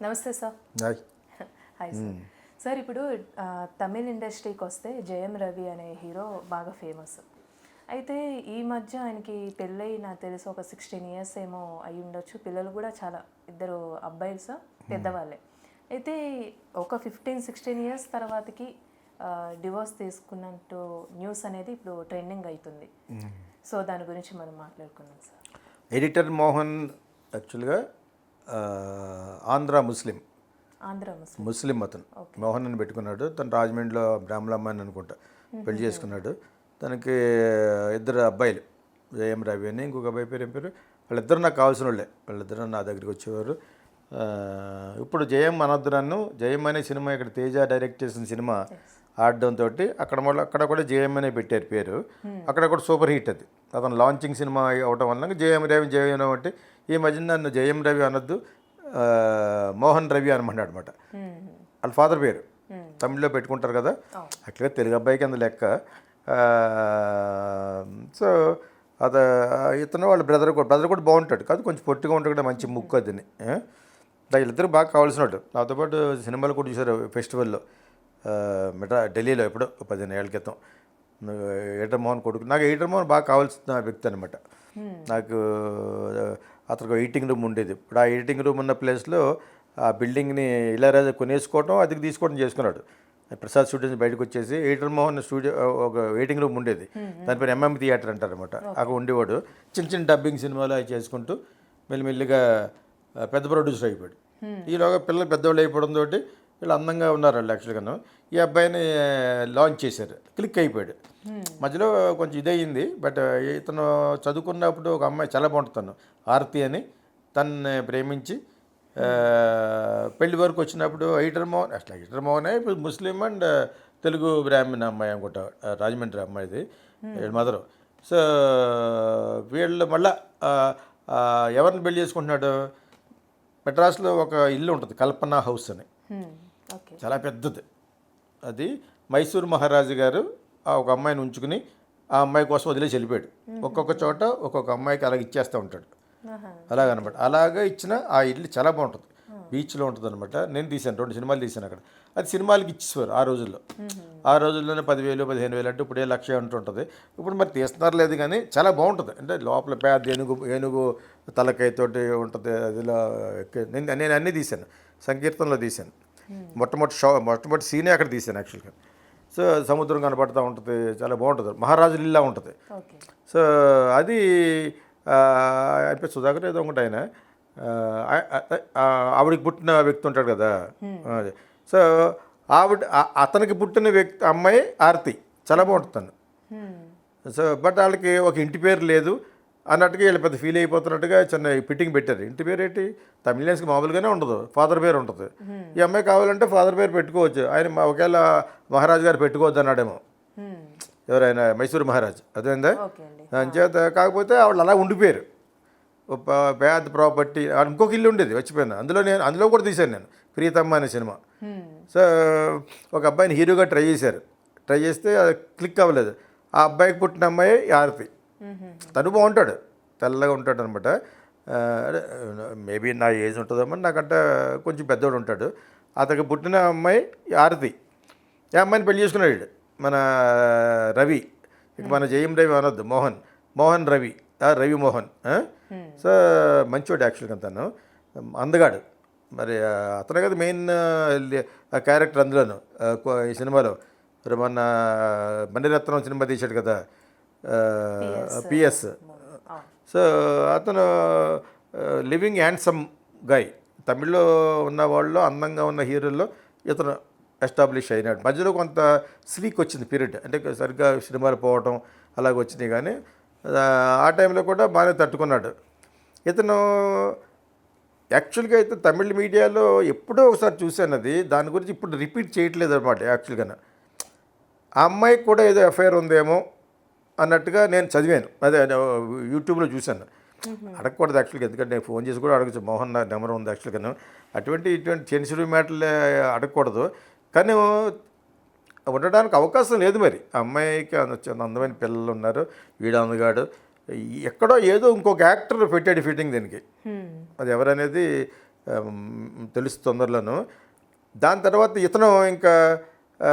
నమస్తే sir. Hi. Hi sir. Sir ఇప్పుడు తమిళ్ ఇండస్ట్రీకి వస్తే జయం రవి అనే హీరో బాగా ఫేమస్. అయితే ఈ మధ్య ఆయనకి పెళ్ళై నాకు తెలిసి ఒక 16 ఇయర్స్ ఏమో అయి ఉండొచ్చు. పిల్లలు కూడా చాలా ఇద్దరు అబ్బాయిలు సార్, పెద్దవాళ్ళే. అయితే ఒక 15-16 ఇయర్స్ తర్వాతకి డివోర్స్ తీసుకున్నట్టు న్యూస్ అనేది ఇప్పుడు ట్రెండింగ్ అవుతుంది. సో దాని గురించి మనం మాట్లాడుకున్నాం సార్. ఎడిటర్ మోహన్ యాక్చువల్గా ఆంధ్ర ముస్లిం అతను మోహన్ అని పెట్టుకున్నాడు. తను రాజమండ్రిలో బ్రాహ్మణమ్మ అని అనుకుంటా పెళ్లి చేసుకున్నాడు. తనకి ఇద్దరు అబ్బాయిలు, జయం రవి అని ఇంకొక అబ్బాయి పేరు ఏం పేరు, వాళ్ళిద్దరు నాకు కావాల్సిన వాళ్ళే. వాళ్ళిద్దరు నా దగ్గరికి వచ్చేవారు. ఇప్పుడు జయం అనొద్దు నన్ను, జయం అనే సినిమా ఇక్కడ తేజ డైరెక్ట్ చేసిన సినిమా ఆడడంతో అక్కడ కూడా జయం అనే పెట్టారు పేరు. అక్కడ కూడా సూపర్ హిట్ అది. అతను లాంచింగ్ సినిమా అవటం వల్ల జయం అంటే ఈ మధ్య నన్ను జయం రవి అనొద్దు, మోహన్ రవి అనమన్నాడు అనమాట. వాళ్ళ ఫాదర్ పేరు తమిళ్లో పెట్టుకుంటారు కదా, యాక్చువల్గా తెలుగు అబ్బాయికి అందు లెక్క. సో ఇతను వాళ్ళ బ్రదర్ కూడా బాగుంటాడు, కాదు కొంచెం పొట్టిగా ఉంటాడు కూడా, మంచి ముక్కు అదిని. వీళ్ళిద్దరు బాగా కావాల్సినాడు. నాతో పాటు సినిమాలు కూడా చూశారు ఫెస్టివల్లో ఢిల్లీలో ఎప్పుడో 15 ఏళ్ళ క్రితం. ఎడిటర్ మోహన్ కొడుకు. నాకు ఎడిటర్ మోహన్ బాగా కావాల్సిన వ్యక్తి అనమాట. నాకు అతనికి ఎడిటింగ్ రూమ్ ఉండేది. ఇప్పుడు ఆ ఎడిటింగ్ రూమ్ ఉన్న ప్లేస్లో ఆ బిల్డింగ్ని ఇళయరాజా కొనేసుకోవటం, అదికి తీసుకోవడం చేసుకున్నాడు. ప్రసాద్ స్టూడియోస్ బయటకు వచ్చేసి ఎడిటర్ మోహన్ స్టూడియో ఒక వెయిటింగ్ రూమ్ ఉండేది. దాని పేరు ఎంఎం థియేటర్ అంటారనమాట. అక్కడ ఉండేవాడు. చిన్న డబ్బింగ్ సినిమాలు అవి చేసుకుంటూ మెల్లిమెల్లిగా పెద్ద ప్రొడ్యూసర్ అయిపోయాడు. ఈలోగా పిల్లలు పెద్దవాళ్ళు అయిపోవడంతో వీళ్ళు అందంగా ఉన్నారు వాళ్ళు. యాక్చువల్గాను ఈ అబ్బాయిని లాంచ్ చేశారు, క్లిక్ అయిపోయాడు. మధ్యలో కొంచెం ఇదయ్యింది. బట్ ఇతను చదువుకున్నప్పుడు ఒక అమ్మాయి చాలా బాగుంటుంది, ఆర్తి అని, తనని ప్రేమించి పెళ్లి వరకు వచ్చినప్పుడు ఎడిటర్ మోహనే ఇప్పుడు ముస్లిం అండ్ తెలుగు బ్రాహ్మణ అమ్మాయి అనుకుంటా, రాజమండ్రి అమ్మాయిది మదరు. సో వీళ్ళు మళ్ళా ఎవరిని పెళ్లి చేసుకుంటున్నాడు, మెడ్రాస్లో ఒక ఇల్లు ఉంటుంది కల్పనా హౌస్ అని, చాలా పెద్దది. అది మైసూర్ మహారాజు గారు ఒక అమ్మాయిని ఉంచుకుని ఆ అమ్మాయి కోసం వదిలేసి వెళ్ళిపోయాడు. ఒక్కొక్క చోట ఒక్కొక్క అమ్మాయికి అలాగ ఇచ్చేస్తూ ఉంటాడు. అలాగనమాట. అలాగే ఇచ్చిన ఆ ఇల్లు చాలా బాగుంటుంది, బీచ్లో ఉంటుంది అనమాట. నేను తీశాను, 2 సినిమాలు తీశాను అక్కడ. అది సినిమాలకి ఇచ్చేవారు ఆ రోజుల్లో. ఆ రోజుల్లోనే 10,000-15,000 అంటే ఇప్పుడే 1,00,000 అంటుంటుంది. ఇప్పుడు మరి తీస్తున్నారు లేదు, కానీ చాలా బాగుంటుంది. అంటే లోపల పెద్ద ఏనుగు తలకాయతోటి ఉంటుంది. అదిలో నేను అన్నీ తీశాను, సంకీర్తనలో తీశాను. మొట్టమొదటి సీనే అక్కడ తీశాను యాక్చువల్గా. సో సముద్రం కనపడుతూ ఉంటుంది, చాలా బాగుంటుంది, మహారాజులు ఇల్లా ఉంటుంది. సో అది అయిపోయి సుధాకర్ ఏదో ఒకటి ఆయన ఆవిడికి పుట్టిన వ్యక్తి ఉంటాడు కదా. సో అతనికి పుట్టిన వ్యక్తి అమ్మాయి ఆర్తి, చాలా బాగుంటుంది. సో బట్ వాళ్ళకి ఒక ఇంటి పేరు లేదు అన్నట్టుగా వీళ్ళు పెద్ద ఫీల్ అయిపోతున్నట్టుగా చిన్న ఫిట్టింగ్ పెట్టారు. ఇంటి పేరు ఏంటి, తమిళన్స్కి మామూలుగానే ఉండదు, ఫాదర్ పేరు ఉంటుంది. ఈ అమ్మాయి కావాలంటే ఫాదర్ పేరు పెట్టుకోవచ్చు. ఆయన ఒకవేళ మహారాజు గారు పెట్టుకోవద్దు అన్నాడేమో, ఎవరైనా మైసూరు మహారాజు, అదేందా చేత. కాకపోతే వాళ్ళు అలా ఉండిపోయారు. పేద ప్రాపర్టీ, ఇంకొక ఇల్లు ఉండేది వచ్చిపోయింది. అందులో కూడా తీశాను నేను, ప్రియతమ్మ అనే సినిమా. సో ఒక అబ్బాయిని హీరోగా ట్రై చేస్తే క్లిక్ అవ్వలేదు. ఆ అబ్బాయికి పుట్టిన అమ్మాయి ఆరతి. తను బాగుంటాడు, తెల్లగా ఉంటాడు అనమాట. మేబీ నా ఏజ్ ఉంటుందమ్మా, నాకంటే కొంచెం పెద్దవాడు ఉంటాడు. అతనికి పుట్టిన అమ్మాయి ఆరతి. ఈ అమ్మాయిని పెళ్లి చేసుకున్నాడు మన రవి. ఇక మన జయం రవి అనొద్దు, మోహన్ రవి, రవి మోహన్. సో మంచివాడు యాక్చువల్గా, తను అందగాడు. మరి అతనే కదా మెయిన్ క్యారెక్టర్ అందులోను ఈ సినిమాలో. మన మణిరత్నం సినిమా తీశాడు కదా, పిఎస్. సో అతను లివింగ్ హ్యాండ్సమ్ గాయ్. తమిళ్లో ఉన్న వాళ్ళలో అందంగా ఉన్న హీరోల్లో ఇతను ఎస్టాబ్లిష్ అయినాడు. మధ్యలో కొంత స్లీక్ వచ్చింది పీరియడ్, అంటే సరిగ్గా సినిమాలు పోవటం అలాగ వచ్చినాయి, కానీ ఆ టైంలో కూడా బాగానే తట్టుకున్నాడు ఇతను. యాక్చువల్గా అయితే తమిళ మీడియాలో ఎప్పుడో ఒకసారి చూశాను అది, దాని గురించి ఇప్పుడు రిపీట్ చేయట్లేదు అనమాట. యాక్చువల్గా ఆ అమ్మాయికి కూడా ఏదో ఎఫ్ఐఆర్ ఉందేమో అన్నట్టుగా నేను చదివాను, అదే యూట్యూబ్లో చూశాను. అడగకూడదు యాక్చువల్గా, ఎందుకంటే నేను ఫోన్ చేసి కూడా అడగచ్చు, మోహన్ నా నెంబర్ ఉంది యాక్చువల్గా. ఇటువంటి సెన్సిటివ్ మ్యాటర్లు అడగకూడదు, కానీ ఉండడానికి అవకాశం లేదు. మరి ఆ అమ్మాయికి అందమైన పిల్లలు ఉన్నారు, వీడు అందగాడు, ఎక్కడో ఏదో ఇంకొక యాక్టర్ పెట్టాడు ఫిట్టింగ్ దీనికి. అది ఎవరనేది తెలుసు తొందరలోను. దాని తర్వాత ఇతను ఇంకా ఆ,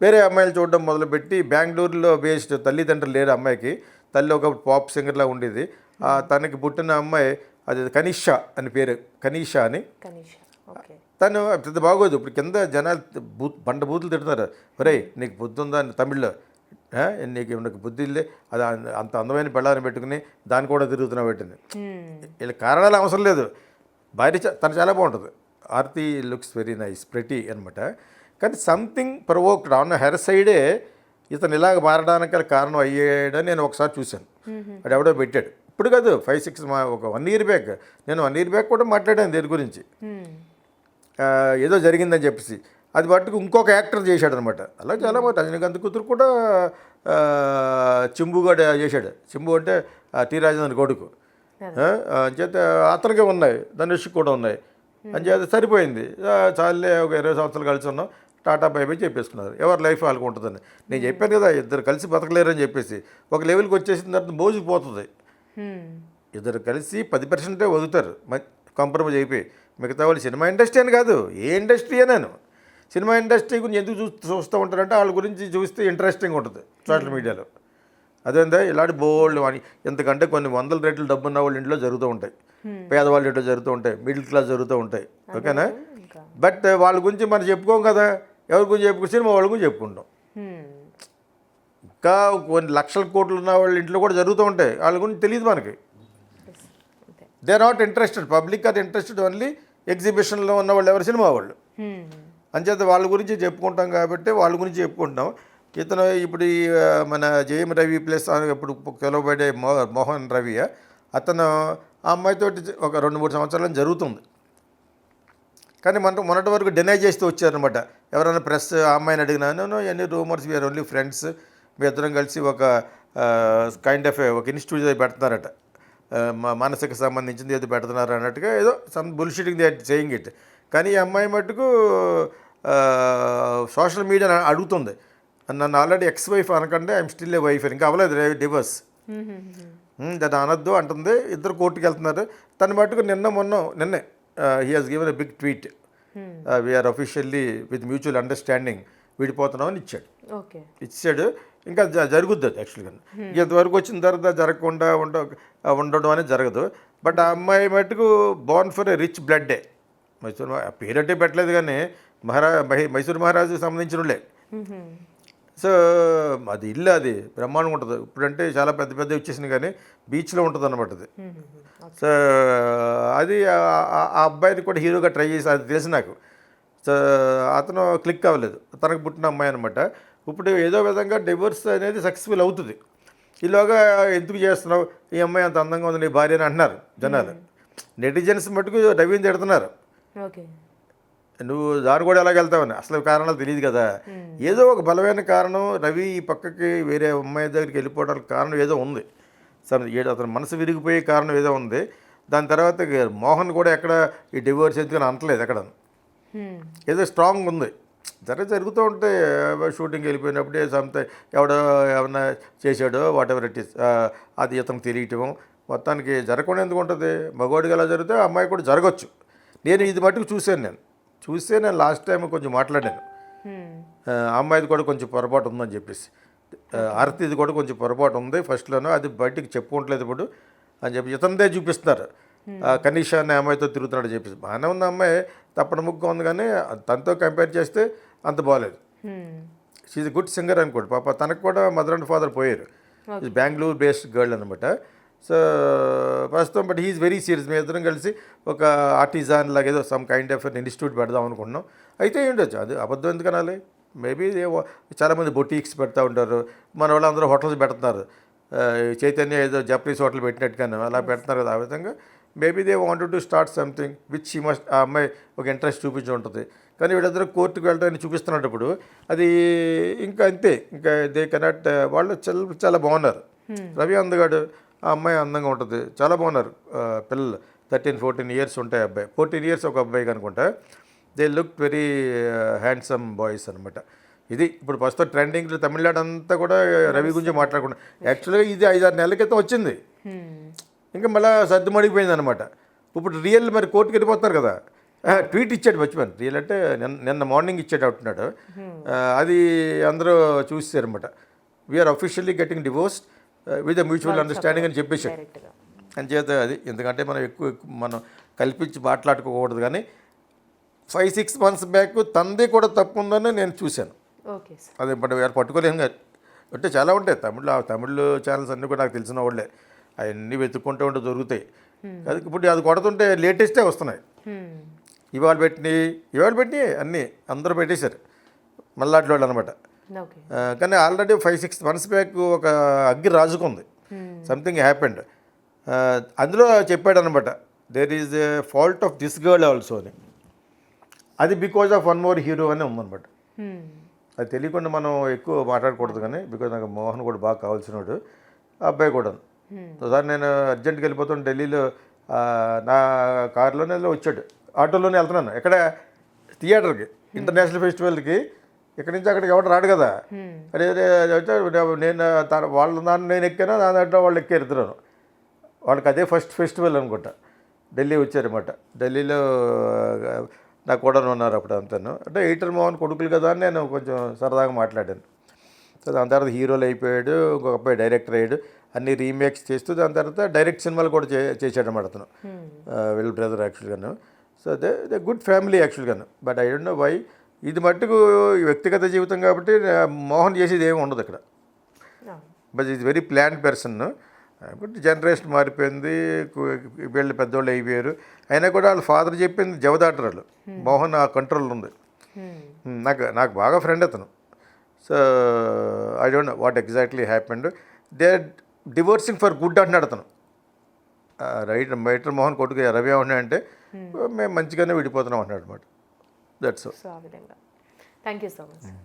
వేరే అమ్మాయిలు చూడడం మొదలుపెట్టి బెంగళూరులో బేస్డ్, తల్లిదండ్రులు లేరు అమ్మాయికి. తల్లి ఒక పాప్ సింగర్లా ఉండేది. తనకి పుట్టిన అమ్మాయి అది కనీషా అని పేరు, కనీషా అని. కనీష్. ఓకే. తను పెద్ద బాగోదు. ఇప్పుడు కింద జనాలు బండ బూతులు తిడుతున్నారు. ఒరేయ్ నీకు బుద్ధి ఉందా అని తమిళ్లో, నీకు బుద్ధి ఇల్లే, అది అంత అందమైన పెళ్ళాన్ని పెట్టుకుని దాన్ని కూడా తిరుగుతున్నావు పెట్టింది. వీళ్ళ కారణాలు అవసరం లేదు. భార్య తను చాలా బాగుంటుంది. Aarti looks very nice, pretty అనమాట. కానీ సంథింగ్ ప్రొవోక్డ్ ఆన్ హెర్ సైడే ఇతను ఇలాగ మారడానికి కారణం అయ్యాడని నేను ఒకసారి చూశాను. అది ఎవడో పెట్టాడు. ఇప్పుడు కాదు, 5-6 ఒక 1 year బ్యాక్. నేను 1 year బ్యాక్ కూడా మాట్లాడాను దీని గురించి. ఏదో జరిగిందని చెప్పేసి అది పట్టుకు ఇంకొక యాక్టర్ చేశాడు అనమాట. అలా చాలా మంది, రజనీకాంత్ కూతురు కూడా చింబు కూడా చేశాడు. చింబు అంటే టీ రాజేంద్ర కొడుకు. అంచేత అతనికే ఉన్నాయి, ధనుష్ కూడా ఉన్నాయి. అంచేత సరిపోయింది. చాలే ఒక 20 సంవత్సరాలు కలిసి ఉన్నాం, టాటా బై బై చెప్పేసుకున్నారు. ఎవరి లైఫ్ వాళ్ళకు ఉంటుందని. నేను చెప్పాను కదా, ఇద్దరు కలిసి బతకలేరని చెప్పేసి. ఒక లెవెల్కి వచ్చేసిన తర్వాత మోజుకుపోతుంది. ఇద్దరు కలిసి 10% వదులుతారు కాంప్రమైజ్ అయిపోయి. మిగతా వాళ్ళు సినిమా ఇండస్ట్రీ అని కాదు, ఏ ఇండస్ట్రీ నేను సినిమా ఇండస్ట్రీ గురించి ఎందుకు చూస్తూ ఉంటారంటే వాళ్ళ గురించి చూస్తే ఇంట్రెస్టింగ్ ఉంటుంది సోషల్ మీడియాలో. అదేందా ఇలాంటి బోల్డ్ అని ఎంతకంటే కొన్ని 100 రెట్లు డబ్బు ఉన్న వాళ్ళ ఇంట్లో జరుగుతూ ఉంటాయి, పేదవాళ్ళ ఇంట్లో జరుగుతూ ఉంటాయి, మిడిల్ క్లాస్ జరుగుతూ ఉంటాయి. ఓకేనా? బట్ వాళ్ళ గురించి మనం చెప్పుకోం కదా. ఎవరి గురించి చెప్పుకో, సినిమా వాళ్ళ గురించి చెప్పుకుంటాం. ఇంకా కొన్ని లక్షల కోట్లు ఉన్న వాళ్ళ ఇంట్లో కూడా జరుగుతూ ఉంటాయి, వాళ్ళ గురించి తెలియదు మనకి. They are not interested, public are interested only ఎగ్జిబిషన్లో ఉన్న వాళ్ళు ఎవరు, సినిమా వాళ్ళు. అంచేత వాళ్ళ గురించి చెప్పుకుంటాం కాబట్టి వాళ్ళ గురించి చెప్పుకుంటాం. ఇతను ఇప్పుడు ఈ మన జయం రవి ప్లస్ ఇప్పుడు పిలువబడే మోహన్ రవి, అతను ఆ అమ్మాయితో ఒక 2-3 సంవత్సరాలు జరుగుతుంది. కానీ మొన్నటి వరకు డినై చేస్తూ వచ్చారనమాట. ఎవరైనా ప్రెస్ ఆ అమ్మాయిని అడిగినాను, ఎన్ని రూమర్స్, వీఆర్ ఓన్లీ ఫ్రెండ్స్, మీ ఇద్దరం కలిసి ఒక కైండ్ ఆఫ్ ఒక ఇన్స్టిట్యూట్ పెడుతున్నారట, మానసిక సంబంధించింది ఏదో పెడుతున్నారు అన్నట్టుగా, ఏదో సమ్ బుల్షిటింగ్ దే సేయింగ్ ఇట్. కానీ ఈ అమ్మాయి మట్టుకు సోషల్ మీడియా అడుగుతుంది, నన్ను ఆల్రెడీ ఎక్స్ వైఫ్ అనకండి, ఐఎమ్ స్టిల్ ఏ వైఫ్, ఇంకా అవ్వలేదు డివోర్స్, దాన్ని అనొద్దు అంటుంది. ఇద్దరు కోర్టుకి వెళ్తున్నారు. తను మట్టుకు నిన్నే he has given a big tweet, we are officially with mutual understanding విడిపోతున్నామని ఇచ్చాడు. ఇంకా జరుగుద్ది అది యాక్చువల్గా. ఇంతవరకు వచ్చిన తర్వాత జరగకుండా ఉండడం అనేది జరగదు. బట్ ఆ అమ్మాయి మట్టుకు బోర్న్ ఫర్ ఎ రిచ్ బ్లడ్డే. మైసూర్ పేరంటే పెట్టలేదు కానీ మైసూర్ మహారాజుకి సంబంధించిన వాళ్ళే. సో అది ఇల్లు, అది బ్రహ్మాండంగా ఉంటుంది. ఇప్పుడంటే చాలా పెద్ద పెద్ద వచ్చేసింది కానీ బీచ్లో ఉంటుంది అన్నమాట అది. సో అది ఆ అబ్బాయిని కూడా హీరోగా ట్రై చేసి, అది తెలిసి నాకు. సో అతను క్లిక్ అవ్వలేదు, తనకు పుట్టిన అమ్మాయి అనమాట. ఇప్పుడు ఏదో విధంగా డివోర్స్ అనేది సక్సెస్ఫుల్ అవుతుంది. ఈలోగా ఎందుకు చేస్తున్నావు, ఈ అమ్మాయి అంత అందంగా ఉంది నీ భార్య అని అంటున్నారు జనాలు. నెటిజన్స్ మటుకు రవిని తిడుతున్నారు, నువ్వు దాని కూడా ఎలాగ వెళ్తావని. అసలు కారణాలు తెలియదు కదా. ఏదో ఒక బలమైన కారణం, రవి ఈ పక్కకి వేరే అమ్మాయి దగ్గరికి వెళ్ళిపోవడానికి కారణం ఏదో ఉంది. అతను మనసు విరిగిపోయే కారణం ఏదో ఉంది. దాని తర్వాత మోహన్ కూడా ఎక్కడ ఈ డివోర్స్ ఎందుకని అంటలేదు, ఎక్కడ ఏదో స్ట్రాంగ్ ఉంది. జరుగుతూ ఉంటే షూటింగ్కి వెళ్ళిపోయినప్పుడే ఎవడో ఏమన్నా చేశాడో వాట్ ఎవర్ ఇట్ ఈస్, అది ఇతను తెలియటం. మొత్తానికి జరగకుండా ఎందుకు ఉంటుంది, మగవాడికి ఎలా జరిగితే అమ్మాయి కూడా జరగచ్చు. నేను ఇది మట్టుకు చూస్తే లాస్ట్ టైం కొంచెం మాట్లాడాను, అమ్మాయిది కూడా కొంచెం పొరపాటు ఉందని చెప్పేసి. ఆర్తిది కూడా కొంచెం పొరపాటు ఉంది ఫస్ట్లోనూ, అది బయటికి చెప్పుకోవట్లేదు ఇప్పుడు అని చెప్పి ఇతనిదే చూపిస్తున్నారు. కనీషా అనే అమ్మాయితో తిరుగుతున్నాడు చెప్పేసి. బాగానే ఉన్న అమ్మాయి తప్పని ముగ్గుగా ఉంది కానీ తనతో కంపేర్ చేస్తే అంత బాగలేదు. షీఈ్ గుడ్ సింగర్ అనుకోండి. పాప తనకు కూడా మదర్ అండ్ ఫాదర్ పోయారు. బెంగళూరు బేస్డ్ గర్ల్ అనమాట. సో ప్రస్తుతం బట్ హీఈస్ వెరీ సీరియస్. మేము ఇద్దరం కలిసి ఒక ఆర్టిజాన్ లాగా ఏదో సమ్ కైండ్ ఆఫ్ ఇన్స్టిట్యూట్ పెడదాం అనుకుంటున్నాం. అయితే ఉండొచ్చు, అది అబద్ధం ఎందుకు అనాలి. మేబీ చాలామంది బొటీక్స్ పెడతా ఉంటారు, మన వాళ్ళు అందరూ హోటల్స్ పెడుతున్నారు. చైతన్య ఏదో జపనీస్ హోటల్ పెట్టినట్టుగానే అలా పెడుతున్నారు కదా. ఆ విధంగా maybe they wanted to start something which she must, ఆ అమ్మాయి ఒక ఇంట్రెస్ట్ చూపించి ఉంటుంది. కానీ వీళ్ళందరూ కోర్టుకు వెళ్ళడానికి చూపిస్తున్నప్పుడు అది ఇంకా అంతే, ఇంకా దే కెనాట్. వాళ్ళు చాలా బాగున్నారు. రవి అందగాడు, ఆ అమ్మాయి అందంగా ఉంటుంది, చాలా బాగున్నారు పిల్లలు. 13-14 years ఉంటాయి అబ్బాయి, 14 years ఒక అబ్బాయికి అనుకుంటా. They look very handsome boys అనమాట. ఇది ఇప్పుడు ప్రస్తుతం ట్రెండింగ్లో తమిళనాడు అంతా కూడా రవి గురించి మాట్లాడుకుంటాం. యాక్చువల్గా ఇది 5-6 నెలల క్రితం వచ్చింది, ఇంకా మళ్ళీ సర్దుమడిగిపోయింది అనమాట. ఇప్పుడు రియల్ మరి కోర్టుకి వెళ్ళిపోతున్నారు కదా. ట్వీట్ ఇచ్చాడు మర్చిపోయాను. రియల్ అంటే నిన్న మార్నింగ్ ఇచ్చాడు అంటున్నాడు. అది అందరూ చూసారనమాట. We are officially getting divorced with the mutual understanding అని చెప్పేశాడు. డైరెక్ట్గా. అంచేత అది ఎందుకంటే మనం ఎక్కువ మనం కల్పించి మాట్లాడుకోకూడదు. కానీ 5-6 months బ్యాక్ తంది కూడా తప్పు ఉందని నేను చూశాను. Okay sir. అది బట్ వారు పట్టుకోలేము కాదు. అంటే చాలా ఉంటాయి తమిళ ఛానల్స్ అన్నీ కూడా నాకు తెలిసిన వాళ్ళే. అవన్నీ వెతుక్కుంటూ ఉంటే దొరుకుతాయి. అది ఇప్పుడు అది కొడుతుంటే లేటెస్టే వస్తున్నాయి. ఇవాళ పెట్టినవి అన్నీ అందరూ పెట్టేశారు మళ్ళాటి వాళ్ళు అనమాట. ఓకే. కానీ ఆల్రెడీ 5-6 months బ్యాక్ ఒక అగ్గి రాజుకుంది. Something happened. అందులో చెప్పాడు అనమాట, there is a fault of this girl also అని. అది because of one more hero అని ఉందన్నమాట. అది తెలియకుండా మనం ఎక్కువ మాట్లాడకూడదు. కానీ బికాజ్ నాకు మోహన్ కూడా బాగా కావాల్సినాడు, ఆ అబ్బాయి కూడా. ఒకసారి నేను అర్జెంట్కి వెళ్ళిపోతాను ఢిల్లీలో, నా కారులోనే వచ్చాడు, ఆటోలోనే వెళ్తున్నాను. ఎక్కడ థియేటర్కి, ఇంటర్నేషనల్ ఫెస్టివల్కి. ఇక్కడి నుంచి అక్కడికి ఎవరు రాడు కదా. అదే నేను వాళ్ళ దాన్ని నేను ఎక్కాను, నా దాంట్లో వాళ్ళు ఎక్కారు ఇద్దరు. వాళ్ళకి అదే ఫస్ట్ ఫెస్టివల్ అనుకుంటా. ఢిల్లీ వచ్చారన్నమాట. ఢిల్లీలో నాకు కూడా ఉన్నారు అప్పుడు అంతాను. అంటే ఎయిటర్ మోహన్ కొడుకులు కదా అని నేను కొంచెం సరదాగా మాట్లాడాను. సో దాని తర్వాత హీరోలు అయిపోయాడు, ఇంకొక అబ్బాయి డైరెక్టర్ అయ్యాడు, అన్ని రీమేక్స్ చేస్తూ దాని తర్వాత డైరెక్ట్ సినిమాలు కూడా చేశాడు అన్నమాట అతను, వీళ్ళ బ్రదర్ యాక్చువల్గాను. సో దే గుడ్ ఫ్యామిలీ యాక్చువల్గాను. But I don't know why ఇది మట్టుకు వ్యక్తిగత జీవితం కాబట్టి మోహన్ చేసేది ఏమి ఉండదు ఇక్కడ. But is very planned person. But generation మారిపోయింది, వీళ్ళు పెద్దోళ్ళు అయిపోయారు. అయినా కూడా వాళ్ళ ఫాదర్ చెప్పింది జవదాటరాలు. మోహన్ ఆ కంట్రోల్ ఉంది. నాకు బాగా ఫ్రెండ్ అతను. So I don't know what exactly happened. They are divorcing for good అంటున్నాడు అతను. రైటర్ మోహన్ కొడుకు రవి ఏమన్నాడంటే మేము మంచిగానే విడిపోతున్నాం అంటున్నాడు అనమాట. దట్స్ సో ఆ విధంగా. Thank you so much.